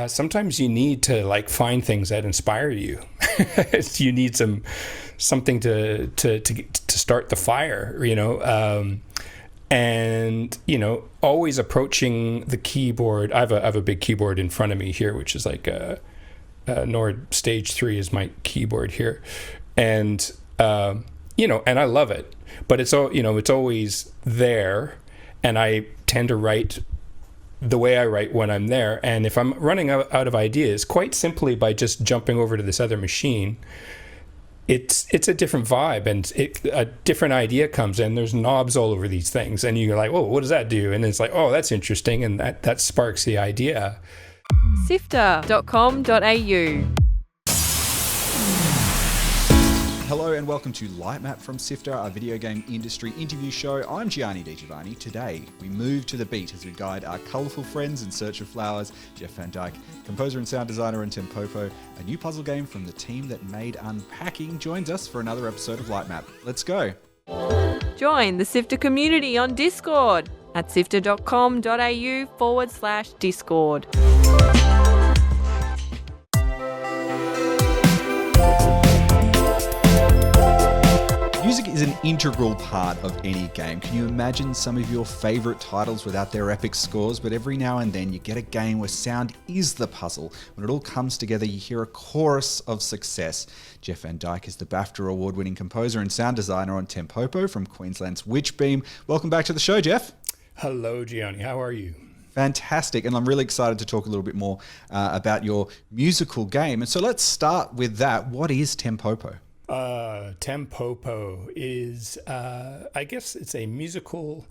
sometimes you need to like find things that inspire you. You need something to start the fire, and always approaching the keyboard. I have a big keyboard in front of me here, which is like Nord Stage 3 is my keyboard here, and and I love it, but it's always there, and I tend to write the way I write when I'm there. And if I'm running out of ideas, quite simply by just jumping over to this other machine, it's a different vibe, and a different idea comes in. There's knobs all over these things, and you're like, oh, what does that do? And it's like, oh, that's interesting, and that sparks the idea. Sifter.com.au. Hello and welcome to Lightmap from Sifter, our video game industry interview show. I'm Gianni Di Giovanni. Today, we move to the beat as we guide our colourful friends in search of flowers. Jeff Van Dyck, composer and sound designer in Tempopo, a new puzzle game from the team that made Unpacking, joins us for another episode of Lightmap. Let's go. Join the Sifter community on Discord at sifter.com.au/Discord. Music is an integral part of any game. Can you imagine some of your favourite titles without their epic scores? But every now and then you get a game where sound is the puzzle. When it all comes together, you hear a chorus of success. Jeff Van Dyck is the BAFTA award-winning composer and sound designer on Tempopo from Queensland's Witchbeam. Welcome back to the show, Jeff. Hello, Gianni. How are you? Fantastic. And I'm really excited to talk a little bit more about your musical game. And so let's start with that. What is Tempopo? Tempopo is, I guess it's a musical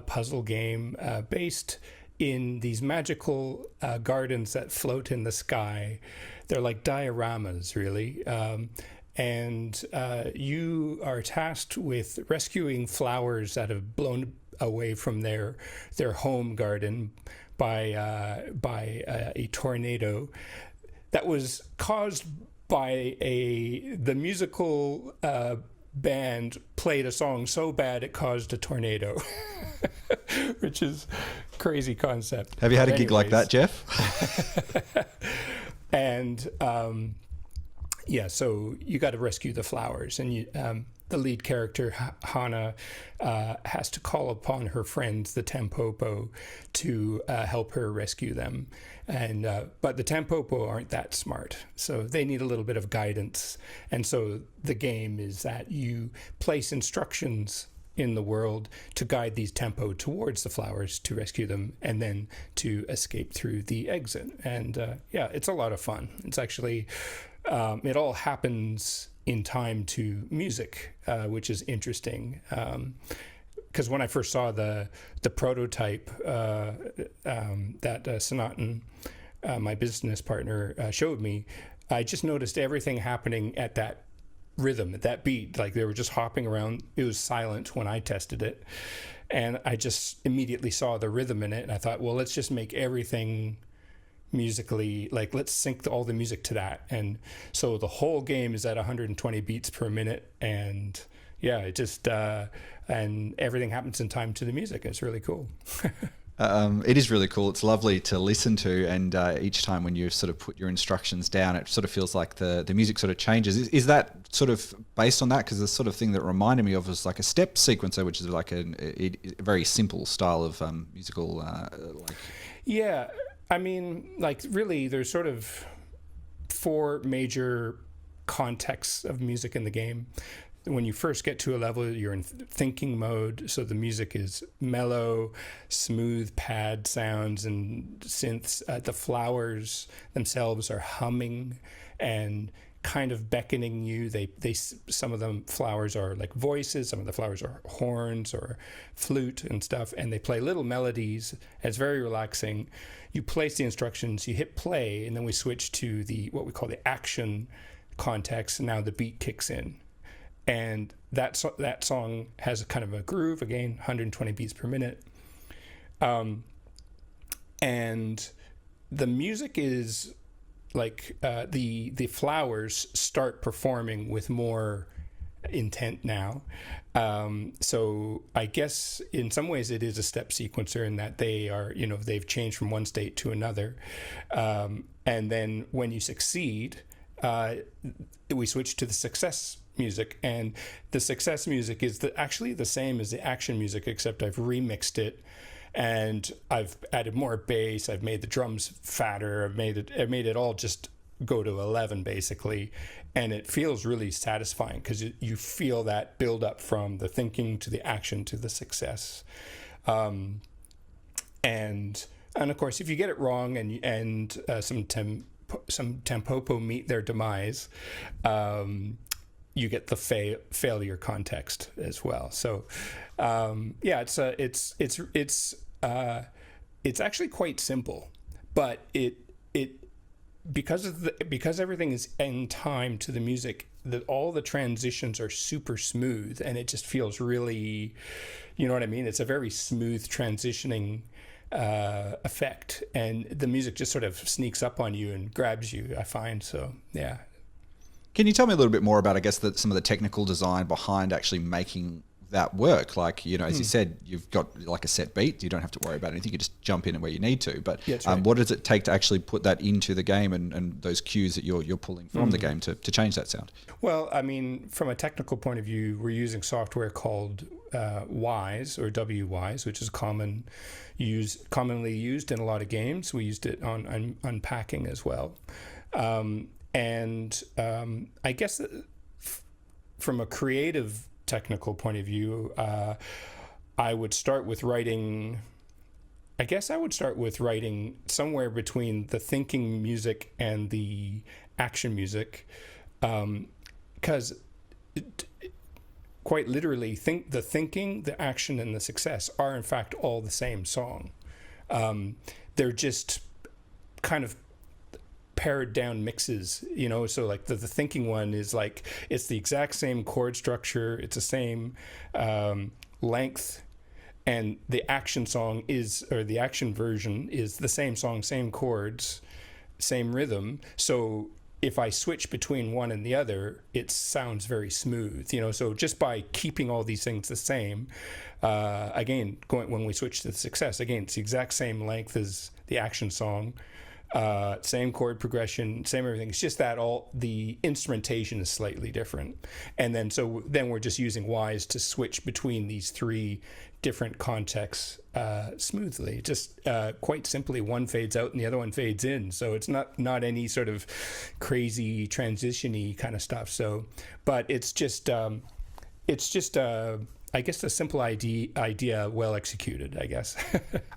puzzle game based in these magical gardens that float in the sky. They're like dioramas, really. And you are tasked with rescuing flowers that have blown away from their home garden by a tornado that was caused by the musical band played a song so bad it caused a tornado, which is crazy concept. Have you had a gig like that, Jeff? And so you got to rescue the flowers, and the lead character, Hana, has to call upon her friends, the Tempopo, to help her rescue them. And but the Tempopo aren't that smart, so they need a little bit of guidance. And so the game is that you place instructions in the world to guide these Tempo towards the flowers to rescue them, and then to escape through the exit. And it's a lot of fun. It's actually, it all happens in time to music, which is interesting. Because when I first saw the prototype that Sonatin, my business partner, showed me, I just noticed everything happening at that rhythm, at that beat. Like they were just hopping around. It was silent when I tested it. And I just immediately saw the rhythm in it. And I thought, well, let's just make everything musically, like let's sync all the music to that. And so the whole game is at 120 beats per minute. And yeah, it just... and everything happens in time to the music. It's really cool. It is really cool. It's lovely to listen to, and each time when you sort of put your instructions down, it sort of feels like the music sort of changes. Is that sort of based on that? Because the sort of thing that reminded me of was like a step sequencer, which is like a very simple style of musical. Yeah, I mean, like really, there's sort of 4 major contexts of music in the game. When you first get to a level, you're in thinking mode, so the music is mellow, smooth pad sounds and synths. The flowers themselves are humming and kind of beckoning you. They some of them flowers are like voices, some of the flowers are horns or flute and stuff, and they play little melodies. It's very relaxing. You place the instructions, you hit play, and then we switch to what we call the action context. Now the beat kicks in. And that song has a kind of a groove, again, 120 beats per minute. And the music is like the flowers start performing with more intent now. So I guess in some ways it is a step sequencer in that they are, they've changed from one state to another. And then when you succeed, we switch to the success music, and the success music is actually the same as the action music, except I've remixed it and I've added more bass. I've made the drums fatter. I've made it all just go to 11 basically, and it feels really satisfying because you feel that build up from the thinking to the action to the success. And of course, if you get it wrong and some tempopo meet their demise, you get the failure context as well. So it's actually quite simple, but because everything is in time to the music, all the transitions are super smooth, and it just feels really, you know what I mean? It's a very smooth transitioning effect, and the music just sort of sneaks up on you and grabs you, I find. So yeah. Can you tell me a little bit more about, I guess, some of the technical design behind actually making that work? Like, as you said, you've got like a set beat. You don't have to worry about anything. You just jump in where you need to. But right. What does it take to actually put that into the game and those cues that you're pulling from the game to change that sound? Well, I mean, from a technical point of view, we're using software called Wise, or WWise, which is commonly used in a lot of games. We used it on Unpacking as well. I guess from a creative technical point of view, I would start with writing somewhere between the thinking music and the action music, because quite literally the thinking, the action, and the success are in fact all the same song. They're just kind of pared down mixes, so like the thinking one is like, it's the exact same chord structure, it's the same length, and the action song the action version is the same song, same chords, same rhythm. So if I switch between one and the other, it sounds very smooth, so just by keeping all these things the same, when we switch to the success, again, it's the exact same length as the action song, same chord progression, same everything. It's just that all the instrumentation is slightly different, and then we're just using Wise to switch between these three different contexts smoothly. Just quite simply, one fades out and the other one fades in, so it's not any sort of crazy transition-y kind of stuff. So, but it's just I guess a simple idea well executed, I guess.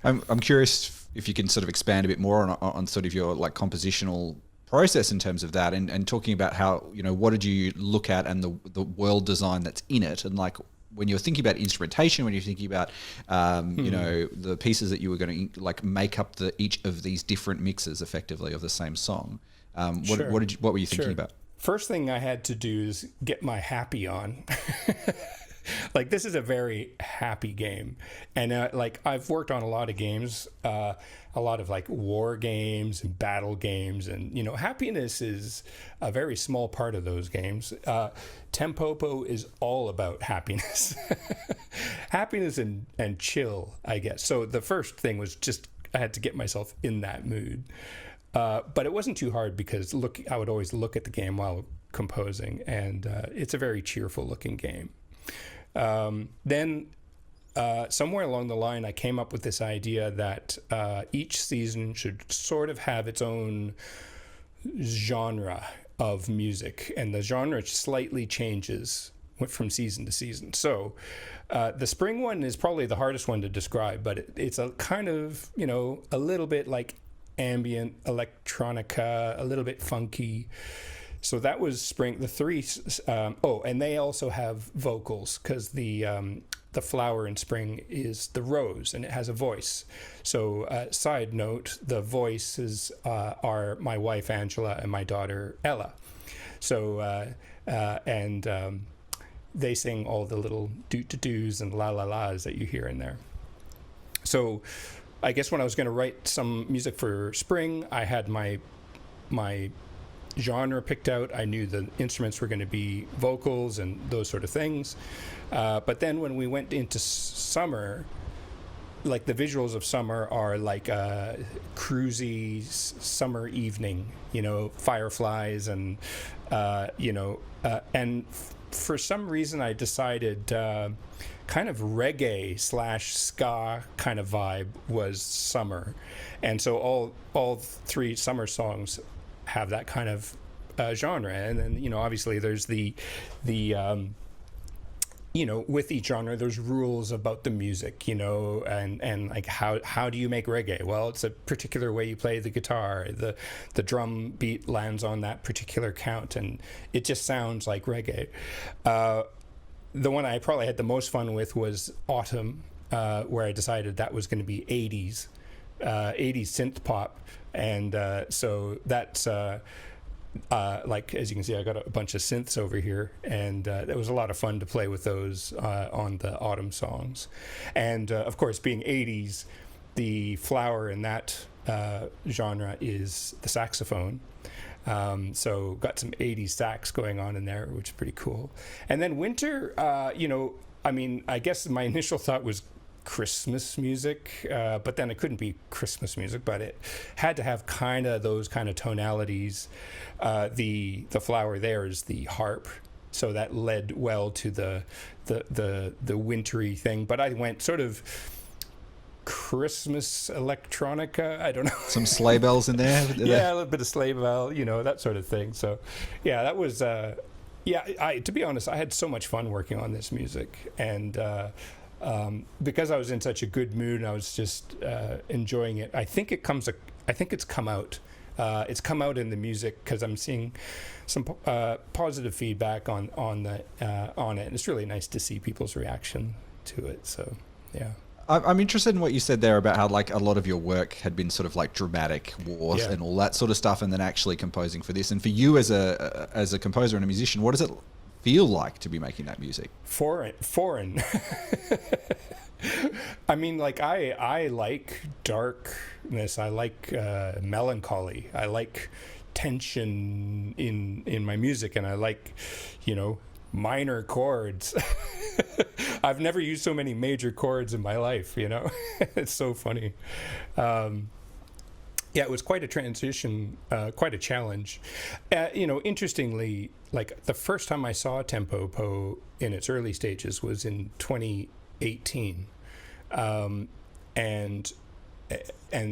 I'm curious if you can sort of expand a bit more on sort of your like compositional process in terms of that, and talking about how, what did you look at and the world design that's in it, and like when you're thinking about instrumentation, when you're thinking about the pieces that you were going to like make up each of these different mixes effectively of the same song. What were you thinking about? First thing I had to do is get my happy on. Like, this is a very happy game, and I've worked on a lot of games, a lot of like war games and battle games, and happiness is a very small part of those games. Tempopo is all about happiness. Happiness and chill, I guess. So the first thing was just I had to get myself in that mood, but it wasn't too hard because I would always look at the game while composing, and it's a very cheerful looking game. Then somewhere along the line, I came up with this idea that each season should sort of have its own genre of music, and the genre slightly changes from season to season. So the spring one is probably the hardest one to describe, but it's a kind of, a little bit like ambient electronica, a little bit funky. So that was spring. The three, and they also have vocals, because the flower in spring is the rose, and it has a voice. So side note, the voices are my wife Angela and my daughter Ella. So they sing all the little doot-to-doos and la-la-las that you hear in there. So I guess when I was going to write some music for spring, I had my genre picked out. I knew the instruments were going to be vocals and those sort of things. But then when we went into summer, like the visuals of summer are like a cruisy summer evening, fireflies and, and for some reason I decided kind of reggae / ska kind of vibe was summer. And so all 3 summer songs have that kind of genre. And then, obviously there's the with each genre, there's rules about the music, and like how do you make reggae? Well, it's a particular way you play the guitar. The drum beat lands on that particular count, and it just sounds like reggae. The one I probably had the most fun with was Autumn, where I decided that was going to be 80s synth pop, and so that's. Like, as you can see, I got a bunch of synths over here, and it was a lot of fun to play with those on the Autumn songs. And of course, being 80s, the flower in that genre is the saxophone. So got some 80s sax going on in there, which is pretty cool. And then winter, I guess my initial thought was Christmas music, but then it couldn't be Christmas music, but it had to have kind of those kind of tonalities. The flower there is the harp, so that led well to the wintry thing. But I went sort of Christmas electronica. I don't know. Some sleigh bells in there. Yeah, a little bit of sleigh bell, that sort of thing. So, yeah, that was. To be honest, I had so much fun working on this music, and. Because I was in such a good mood and I was just enjoying it. I think it's come out. It's come out in the music because I'm seeing some positive feedback on it, and it's really nice to see people's reaction to it. So, yeah. I'm interested in what you said there about how like a lot of your work had been sort of like dramatic wars and all that sort of stuff, and then actually composing for this. And for you as a composer and a musician, what does it feel like to be making that music? Foreign. I mean, like I like darkness. I like melancholy. I like tension in my music, and I like, minor chords. I've never used so many major chords in my life. It's so funny. Yeah, it was quite a transition, quite a challenge. Interestingly, like the first time I saw Tempopo in its early stages was in 2018, and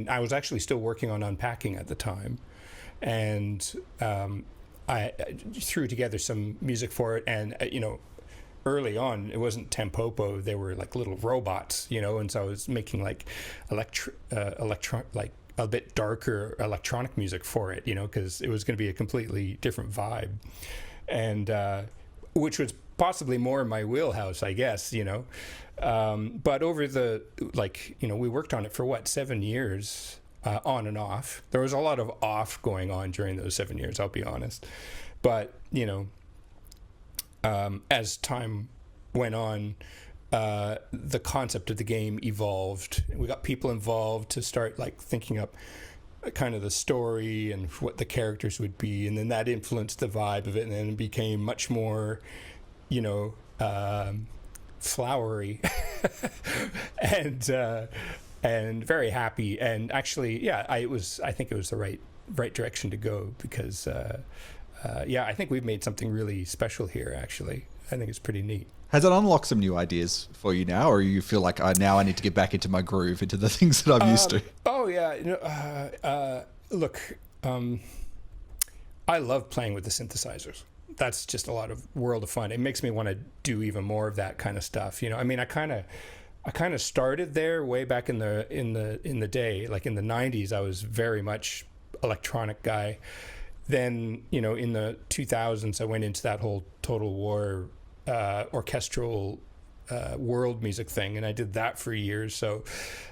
I was actually still working on Unpacking at the time, and I threw together some music for it, and early on, it wasn't Tempopo. They were like little robots, and so I was making like like a bit darker electronic music for it, because it was going to be a completely different vibe, and which was possibly more in my wheelhouse, I guess, but over the, we worked on it for 7 years, on and off. There was a lot of off going on during those 7 years, I'll be honest. But, as time went on, the concept of the game evolved. We got people involved to start thinking up kind of the story and what the characters would be, and then that influenced the vibe of it, and then it became much more, flowery and very happy. And actually, I think it was the right direction to go, because I think we've made something really special here. Actually, I think it's pretty neat. Has it unlocked some new ideas for you now, or you feel like now I need to get back into my groove, into the things that I'm used to? Oh yeah, look, I love playing with the synthesizers. That's just a lot of world of fun. It makes me want to do even more of that kind of stuff. I mean, I kind of started there way back in the day, like in the 90s. I was very much electronic guy. Then in the 2000s, I went into that whole Total War orchestral world music thing, and I did that for years. So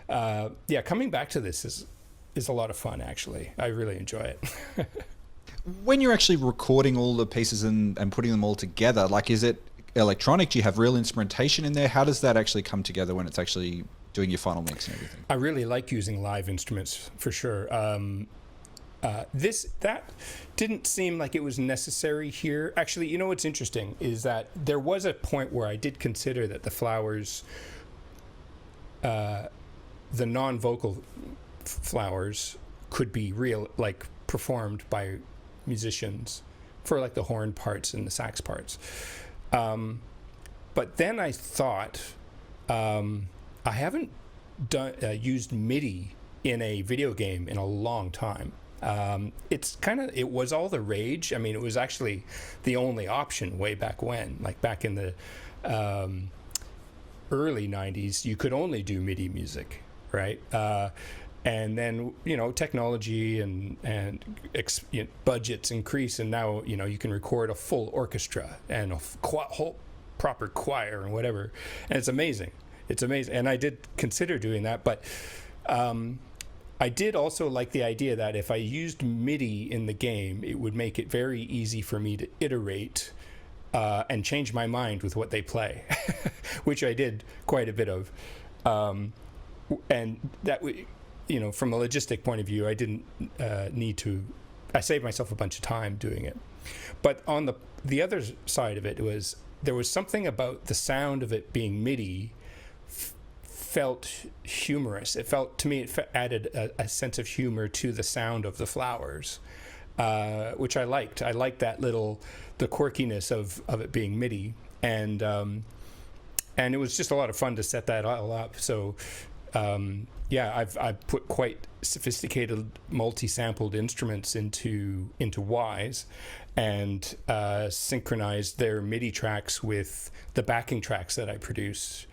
coming back to this is a lot of fun. Actually, I really enjoy it. When you're actually recording all the pieces and putting them all together, is it electronic? Do you have real instrumentation in there? How does that actually come together when it's actually doing your final mix and everything? I really like using live instruments for sure. That didn't seem like it was necessary here. Actually, you know what's interesting is that there was a point where I did consider that the flowers, the non-vocal flowers, could be real, like performed by musicians for like the horn parts and the sax parts. But then I thought, I haven't used MIDI in a video game in a long time. It was all the rage. I mean, it was actually the only option way back when, like back in the early 90s, you could only do MIDI music, right? And then, technology and budgets increase, and now, you can record a full orchestra and a whole proper choir and whatever. And it's amazing. It's amazing. And I did consider doing that, but I did also like the idea that if I used MIDI in the game, it would make it very easy for me to iterate and change my mind with what they play, which I did quite a bit of. And that, from a logistic point of view, I didn't need to. I saved myself a bunch of time doing it. But on the other side of it there was something about the sound of it being MIDI felt humorous. It felt, to me, it added a sense of humor to the sound of the flowers, which I liked. I liked that the quirkiness of it being MIDI, and it was just a lot of fun to set that all up. So I've put quite sophisticated multi-sampled instruments into Wise, and synchronized their MIDI tracks with the backing tracks that I produce.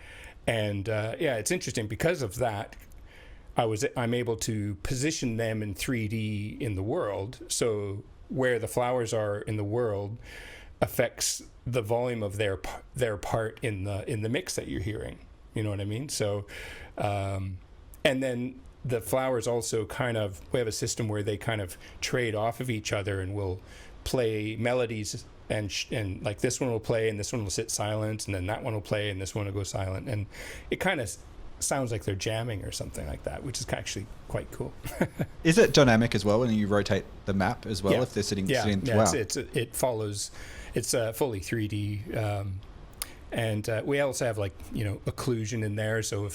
And it's interesting because of that. I'm able to position them in 3D in the world. So where the flowers are in the world affects the volume of their part in the mix that you're hearing. You know what I mean? So, and then the flowers also we have a system where they kind of trade off of each other and will play melodies. And like this one will play and this one will sit silent, and then that one will play and this one will go silent, and it kind of sounds like they're jamming or something like that, which is actually quite cool. Is it dynamic as well when you rotate the map as well? Yeah. If they're sitting, wow. It follows. It's fully 3D, and we also have occlusion in there. So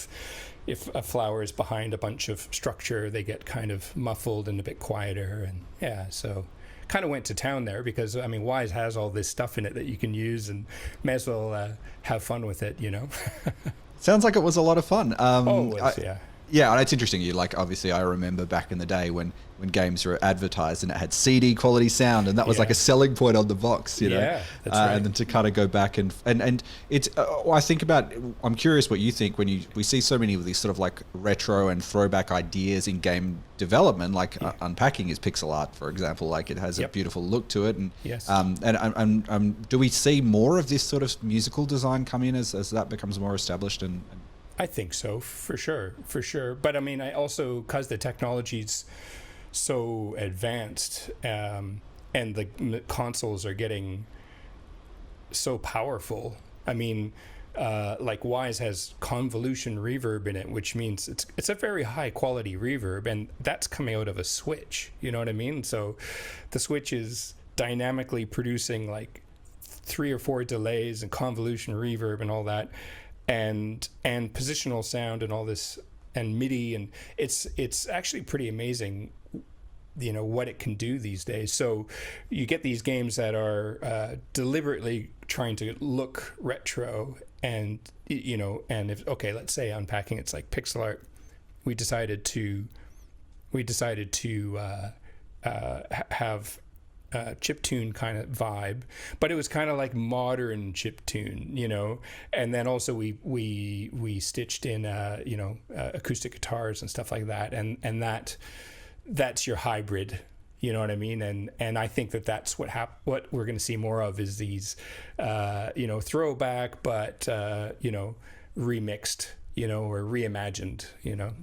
if a flower is behind a bunch of structure, they get kind of muffled and a bit quieter, and so. Kind of went to town there because Wise has all this stuff in it that you can use, and may as well have fun with it. Sounds like it was a lot of fun. Yeah, and it's interesting. Obviously, I remember back in the day when games were advertised and it had CD quality sound, and that was like a selling point on the box, Yeah, that's right. And then to kind of go back and it's. I think about. I'm curious what you think when we see so many of these sort of like retro and throwback ideas in game development, like Unpacking is pixel art, for example. Like it has a beautiful look to it, and yes. Do we see more of this sort of musical design come in as that becomes more established and I think so, for sure. But I also, because the technology's so advanced, and the consoles are getting so powerful. Like Wise has convolution reverb in it, which means it's a very high quality reverb, and that's coming out of a switch. You know what I mean? So the switch is dynamically producing like 3 or 4 delays and convolution reverb and all that. And positional sound and all this, and MIDI, and it's actually pretty amazing, what it can do these days. So you get these games that are deliberately trying to look retro, and and let's say Unpacking, it's like pixel art. We decided to have chiptune kind of vibe, but it was kind of like modern chiptune, and then also we stitched in acoustic guitars and stuff like that, and that's your hybrid, you know what I mean? And I think that's what we're going to see more of is these throwback but remixed, or reimagined,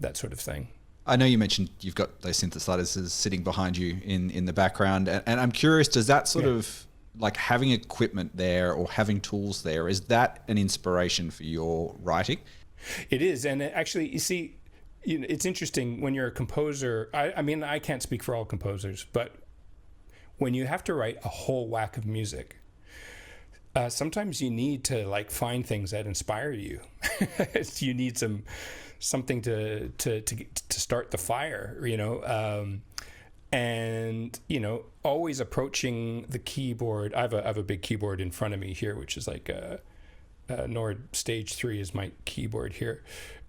that sort of thing. I know you mentioned you've got those synthesizers sitting behind you in the background, and I'm curious, does that sort of, like having equipment there or having tools there, is that an inspiration for your writing? It is, and actually, you see, it's interesting when you're a composer. I mean, I can't speak for all composers, but when you have to write a whole whack of music, sometimes you need to like find things that inspire you. You need something to start the fire, and always approaching the keyboard. I have a big keyboard in front of me here, which is like a Nord Stage 3 is my keyboard here,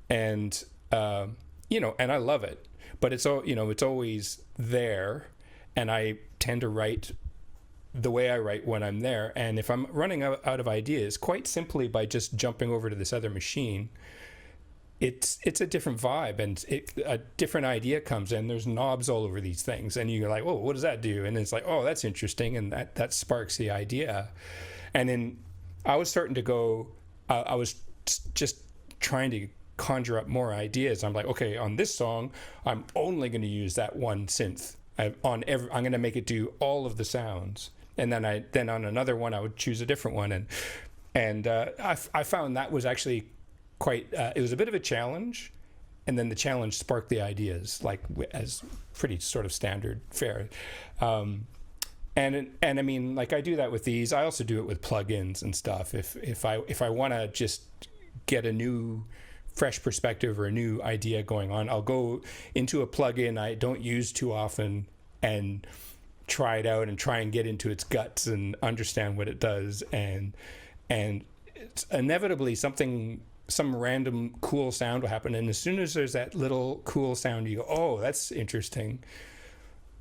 and and I love it, but it's always there, and I tend to write the way I write when I'm there. And if I'm running out of ideas, quite simply by just jumping over to this other machine, it's a different vibe, and a different idea comes in. There's knobs all over these things, and you're like, oh, what does that do? And it's like, oh, that's interesting, and that sparks the idea. And then I was starting to go, I was just trying to conjure up more ideas. I'm like, okay, on this song, I'm only going to use that one synth. I'm going to make it do all of the sounds. And then on another one, I would choose a different one. And I found that was actually quite, it was a bit of a challenge. And then the challenge sparked the ideas, like as pretty sort of standard fare. And I mean, like I do that with these. I also do it with plugins and stuff. If I want to just get a new fresh perspective or a new idea going on, I'll go into a plugin I don't use too often and try it out and try and get into its guts and understand what it does. And it's inevitably some random cool sound will happen. And as soon as there's that little cool sound, you go, oh, that's interesting.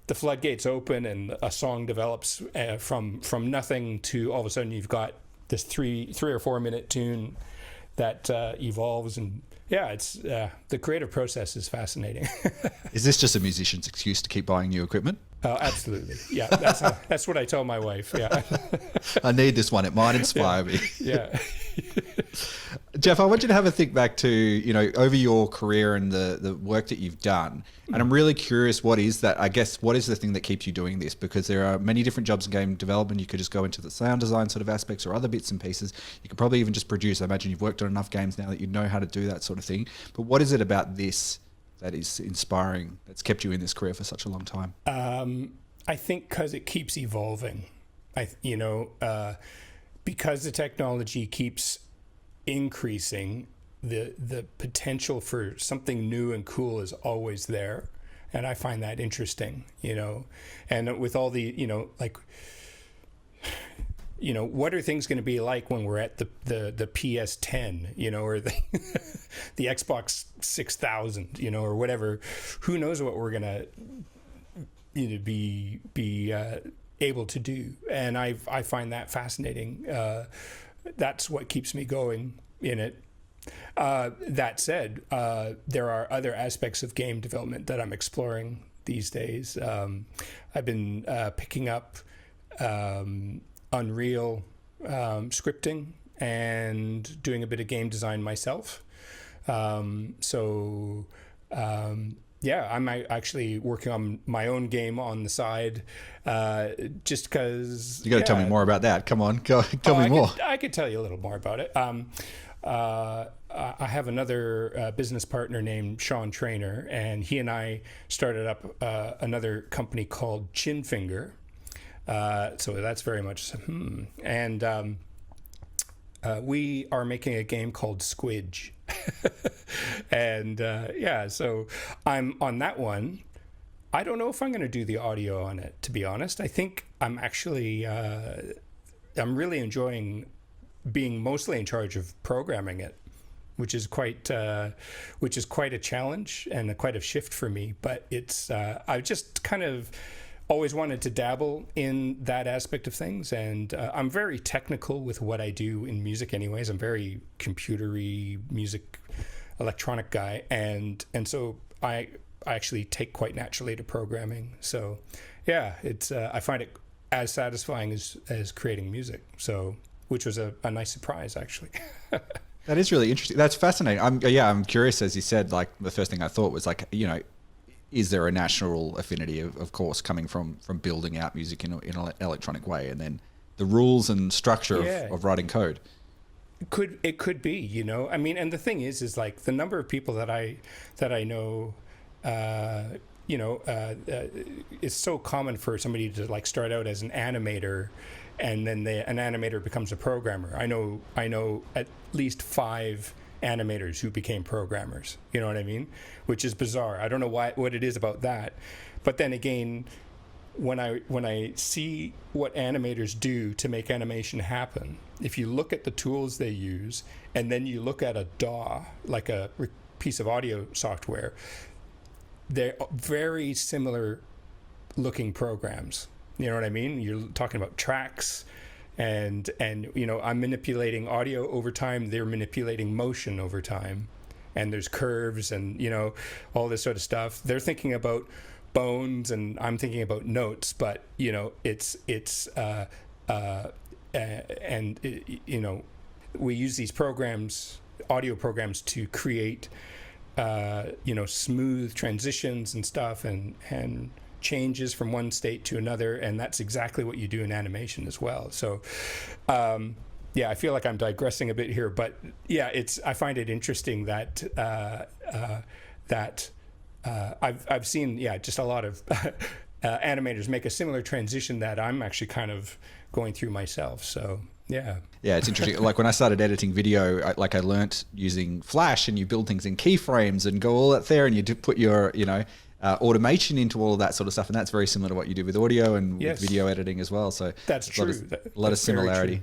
The floodgates open and a song develops from nothing to all of a sudden you've got this 3 or 4 minute tune that evolves. And yeah, it's the creative process is fascinating. Is this just a musician's excuse to keep buying new equipment? Oh, absolutely. Yeah, that's what I tell my wife. Yeah. I need this one. It might inspire me. Yeah. Jeff, I want you to have a think back to, over your career and the work that you've done. And I'm really curious, what is the thing that keeps you doing this? Because there are many different jobs in game development. You could just go into the sound design sort of aspects or other bits and pieces. You could probably even just produce. I imagine you've worked on enough games now that you know how to do that sort of thing. But what is it about this that is inspiring, that's kept you in this career for such a long time? I think because it keeps evolving. Because the technology keeps increasing, the potential for something new and cool is always there, and I find that interesting. And with all the what are things going to be like when we're at the PS10, or the the Xbox 6000, or whatever? Who knows what we're gonna be able to do? And I find that fascinating. That's what keeps me going in it. That said, there are other aspects of game development that I'm exploring these days. I've been picking up Unreal scripting and doing a bit of game design myself. Yeah, I'm actually working on my own game on the side, just because... You got to tell me more about that. Come on, tell me more. I could tell you a little more about it. I have another business partner named Sean Trainer, and he and I started up another company called Chinfinger. So that's very much... And we are making a game called Squidge. And so I'm on that one. I don't know if I'm going to do the audio on it, to be honest. I think I'm actually I'm really enjoying being mostly in charge of programming it, which is quite a challenge and quite a shift for me. But it's I've just kind of always wanted to dabble in that aspect of things, and I'm very technical with what I do in music anyways. I'm very computery music electronic guy, and so I actually take quite naturally to programming. So yeah, it's I find it as satisfying as creating music, so which was a nice surprise actually. That is really interesting. That's fascinating. I'm curious, as you said. Like, the first thing I thought was like, is there a natural affinity, of course, coming from building out music in an electronic way, and then the rules and structure of writing code? It could be, you know. I mean, and the thing is like the number of people that I know, it's so common for somebody to like start out as an animator, and then an animator becomes a programmer. I know at least 5 animators who became programmers. You know what I mean? Which is bizarre. I don't know what it is about that, but then again, when I see what animators do to make animation happen, if you look at the tools they use, and then you look at a DAW, like a piece of audio software, they're very similar looking programs. You know what I mean? You're talking about tracks, and you know, I'm manipulating audio over time, they're manipulating motion over time, and there's curves and, you know, all this sort of stuff. They're thinking about bones and I'm thinking about notes, but you know, you know, we use these programs, audio programs, to create you know, smooth transitions and stuff, and changes from one state to another, and that's exactly what you do in animation as well. So yeah, I feel like I'm digressing a bit here, but yeah, I find it interesting that I've seen, just a lot of animators make a similar transition that I'm actually kind of going through myself. So yeah, it's interesting. Like when I started editing video, I learnt using Flash, and you build things in keyframes and go all that there, and you do put your automation into all of that sort of stuff, and that's very similar to what you do with audio and with video editing as well. So that's true. A lot of similarity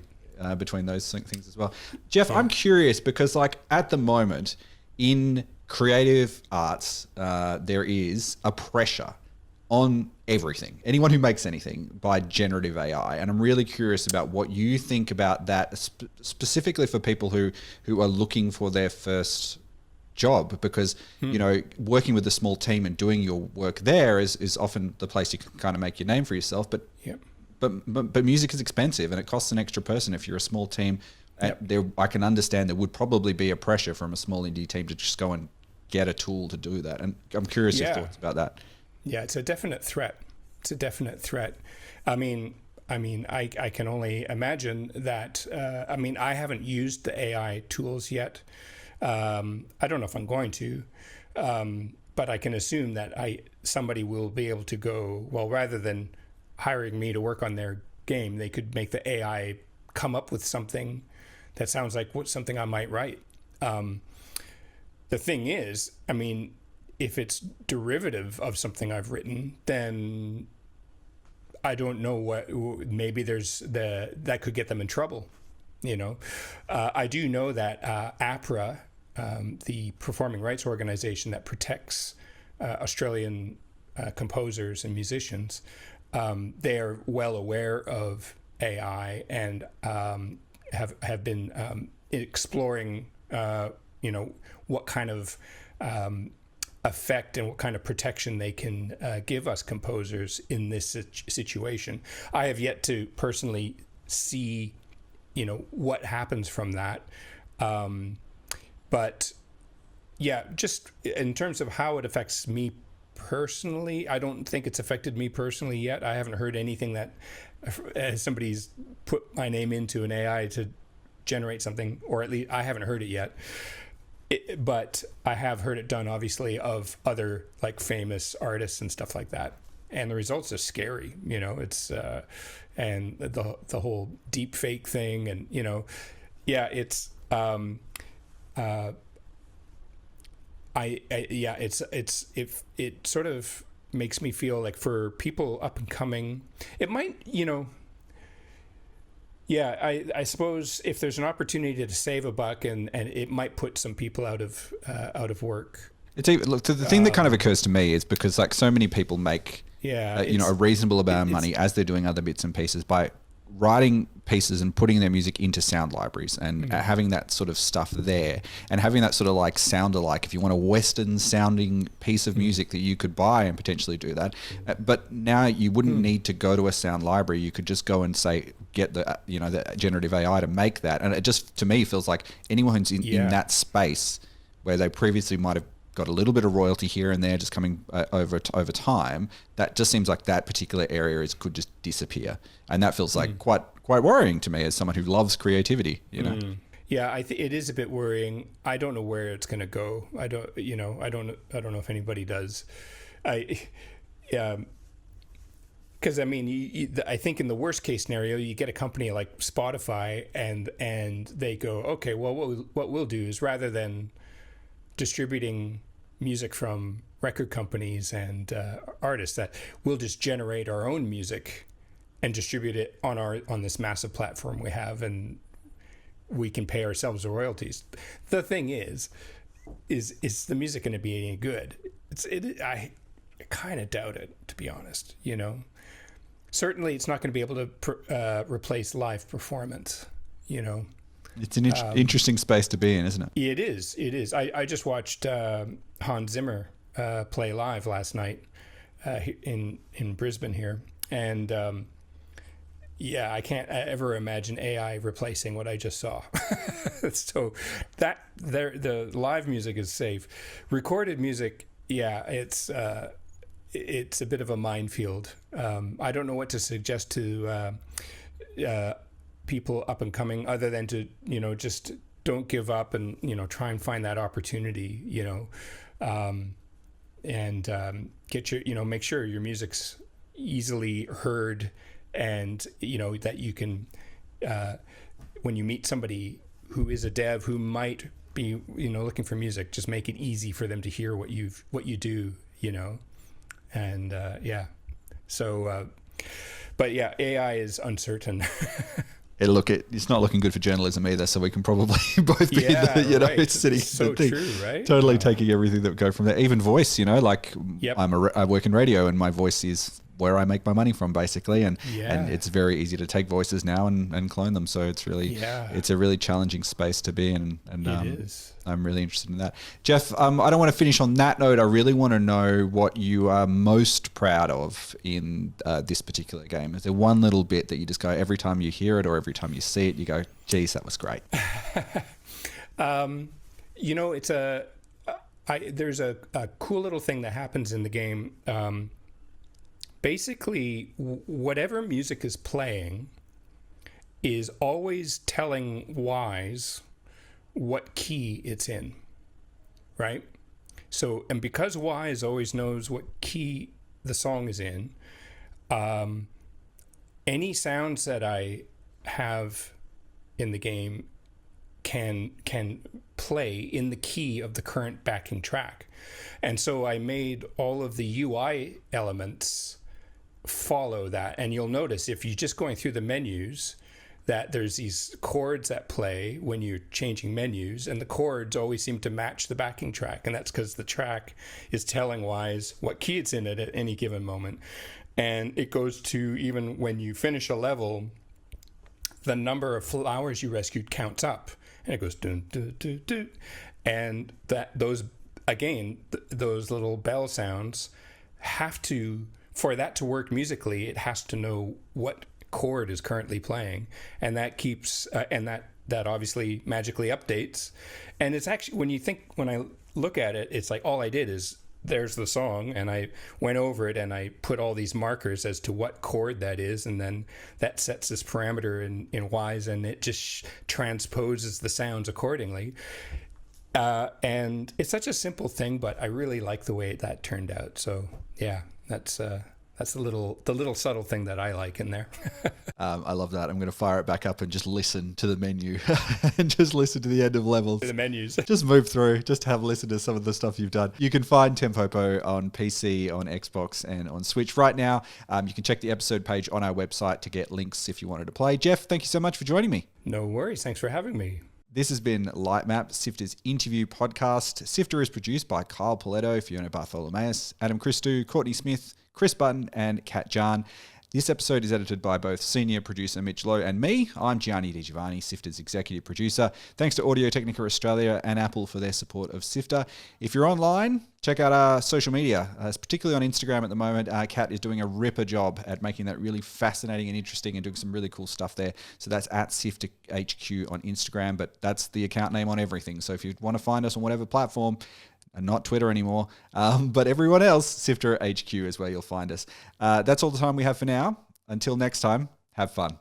between those things as well. Jeff, I'm curious because like at the moment in creative arts, there is a pressure on everything, anyone who makes anything, by generative AI. And I'm really curious about what you think about that, specifically for people who are looking for their first job, because you know, working with a small team and doing your work there is often the place you can kind of make your name for yourself. But but music is expensive, and it costs an extra person if you're a small team. I can understand there would probably be a pressure from a small indie team to just go and get a tool to do that. And I'm curious your thoughts about that. Yeah, it's a definite threat. I mean, I can only imagine that. I mean, I haven't used the AI tools yet. I don't know if I'm going to, but I can assume that somebody will be able to go, well, rather than hiring me to work on their game, they could make the AI come up with something that sounds like something I might write. The thing is, I mean, if it's derivative of something I've written, then I don't know maybe that could get them in trouble. You know, I do know that APRA, the performing rights organization that protects Australian composers and musicians, they are well aware of AI and have been exploring, you know, what kind of effect and what kind of protection they can give us composers in this situation. I have yet to personally see, you know, what happens from that. But yeah, just in terms of how it affects me personally, I don't think it's affected me personally yet. I haven't heard anything that somebody's put my name into an AI to generate something, or at least I haven't heard it yet. But I have heard it done, obviously, of other like famous artists and stuff like that, and the results are scary. You know, it's and the whole deep fake thing, and you know, yeah, it's it sort of makes me feel like for people up and coming, it might, you know. Yeah, I suppose if there's an opportunity to save a buck, and it might put some people out of work. It's even, look, the thing that kind of occurs to me is because like so many people make you know, a reasonable amount of money as they're doing other bits and pieces by writing pieces and putting their music into sound libraries and having that sort of stuff there, and having that sort of like sound alike. If you want a Western sounding piece of music that you could buy and potentially do that, but now you wouldn't need to go to a sound library. You could just go and say, get the the generative AI to make that. And it just, to me, feels like anyone who's in that space where they previously might have got a little bit of royalty here and there just coming over time, that just seems like that particular area could just disappear. And that feels like quite worrying to me as someone who loves creativity, you know? Yeah, it is a bit worrying. I don't know where it's going to go. I don't know if anybody does. I, because I mean, I think in the worst case scenario, you get a company like Spotify, and they go, okay, well, what we'll do is, rather than distributing music from record companies and artists, that we'll just generate our own music and distribute it on this massive platform we have, and we can pay ourselves the royalties. The thing is the music going to be any good? I kind of doubt it, to be honest. Certainly it's not going to be able to replace live performance. It's an interesting space to be in, isn't it? It is. I just watched Hans Zimmer play live last night in Brisbane here, and I can't ever imagine AI replacing what I just saw. So the live music is safe. Recorded music, it's a bit of a minefield. I don't know what to suggest to people up and coming, other than to just don't give up and try and find that opportunity. And get your make sure your music's easily heard. And that you can, when you meet somebody who is a dev who might be looking for music, just make it easy for them to hear what you do, and but AI is uncertain. It's not looking good for journalism either, so we can probably both be right. sitting so thing, true, right? Totally taking everything that would go from there. Even voice, like Yep. I work in radio, and my voice is where I make my money from, basically, and Yeah. it's very easy to take voices now and clone them. So it's really it's a really challenging space to be in, and It is. I'm really interested in that. Jeff, I don't want to finish on that note. I really want to know what you are most proud of in this particular game. Is there one little bit that you just go, every time you hear it or every time you see it, you go, geez, that was great? It's there's a cool little thing that happens in the game. Basically, whatever music is playing is always telling Wise what key it's in, right? So, and because Wise always knows what key the song is in, any sounds that I have in the game can play in the key of the current backing track. And so I made all of the UI elements follow that. And you'll notice, if you're just going through the menus, that there's these chords that play when you're changing menus, and the chords always seem to match the backing track. And that's because the track is telling Wise what key it's in at any given moment. And it goes to, even when you finish a level, the number of flowers you rescued counts up, and it goes dun, dun, dun, dun. And those little bell sounds have to, for that to work musically, it has to know what chord is currently playing, and that keeps and that obviously magically updates. And it's actually, when I look at it, it's like all I did is, there's the song, and I went over it and I put all these markers as to what chord that is, and then that sets this parameter in Wise, and it just transposes the sounds accordingly. And it's such a simple thing, but I really like the way that turned out. So yeah, that's the little subtle thing that I like in there. I love that. I'm going to fire it back up and just listen to the menu and just listen to the end of levels. The menus. Just move through, just have a listen to some of the stuff you've done. You can find Tempopo on PC, on Xbox, and on Switch right now. You can check the episode page on our website to get links if you wanted to play. Jeff, thank you so much for joining me. No worries. Thanks for having me. This has been Lightmap, Sifter's interview podcast. Sifter is produced by Kyle Paletto, Fiona Bartholomeus, Adam Christou, Courtney Smith, Chris Button, and Kat Jan. This episode is edited by both senior producer Mitch Lowe and me. I'm Gianni Di Giovanni, Sifter's executive producer. Thanks to Audio Technica Australia and Apple for their support of Sifter. If you're online, check out our social media, particularly on Instagram at the moment. Kat is doing a ripper job at making that really fascinating and interesting, and doing some really cool stuff there. So that's at Sifter HQ on Instagram, but that's the account name on everything. So if you want to find us on whatever platform, and not Twitter anymore, but everyone else, Sifter HQ is where you'll find us. That's all the time we have for now. Until next time, have fun.